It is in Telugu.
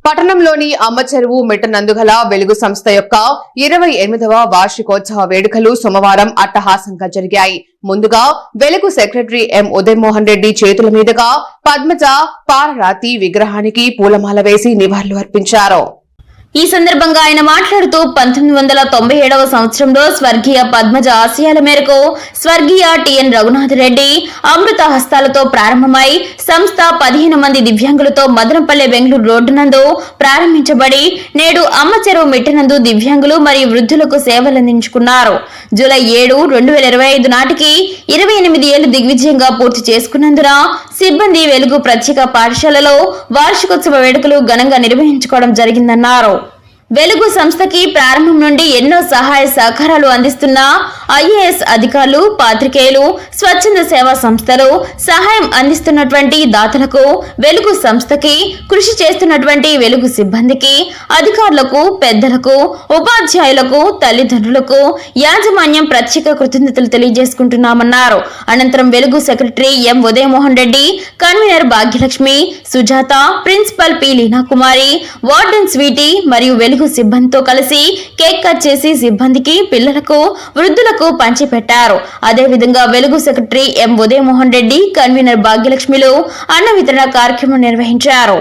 పట్టణంలోని అమ్మచెరువు మెట్టనందుగల వెలుగు సంస్థ యొక్క 28వ వార్షికోత్సవ వేడుకలు సోమవారం అట్టహాసంగా జరిగాయి. ముందుగా వెలుగు సెక్రటరీ ఎం ఉదయమోహన్ రెడ్డి చేతుల మీదుగా పద్మజ పారరాతి విగ్రహానికి పూలమాల వేసి నివాళులు అర్పించారు. ఈ సందర్భంగా ఆయన మాట్లాడుతూ 1997వ సంవత్సరంలో స్వర్గీయ పద్మజ ఆశయాల మేరకు స్వర్గీయ టిఎన్ రఘునాథ్ రెడ్డి అమృత హస్తాలతో ప్రారంభమై సంస్థ 15 మంది దివ్యాంగులతో మదనపల్లె బెంగళూరు రోడ్డు నందు ప్రారంభించబడి నేడు అమ్మచెరువు మెట్టినందు దివ్యాంగులు మరియు వృద్ధులకు సేవలందించుకున్నారు. జూలై 7, 2025 నాటికి 28 ఏళ్లు దిగ్విజయంగా పూర్తి చేసుకున్నందున సిబ్బంది వెలుగు ప్రత్యేక పాఠశాలలో వార్షికోత్సవ వేడుకలు ఘనంగా నిర్వహించుకోవడం జరిగిందన్నారు. వెలుగు సంస్థకి ప్రారంభం నుండి ఎన్నో సహాయ సహకారాలు అందిస్తున్న ఐఏఎస్ అధికారులు, పాత్రికేయులు, స్వచ్ఛంద సేవా సంస్థలు, సహాయం అందిస్తున్నటువంటి దాతలకు, వెలుగు సంస్థకి కృషి చేస్తున్నటువంటి వెలుగు సిబ్బందికి, అధికారులకు, పెద్దలకు, ఉపాధ్యాయులకు, తల్లిదండ్రులకు యాజమాన్యం ప్రత్యేక కృతజ్ఞతలు తెలియజేసుకుంటున్నామన్నారు. అనంతరం Velugu secretary M Udayamohan Reddy, convener Bhagyalakshmi, Sujatha, principal P Leenakumari, warden Sweety మరియు వెలుగు సిబ్బందితో కలిసి కేక్ కట్ చేసి సిబ్బందికి, పిల్లలకు, వృద్ధులకు పంచిపెట్టారు. అదేవిధంగా Velugu secretary M Udayamohan Reddy, convener భాగ్యలక్ష్మిలు అన్న వితరణ కార్యక్రమం నిర్వహించారు.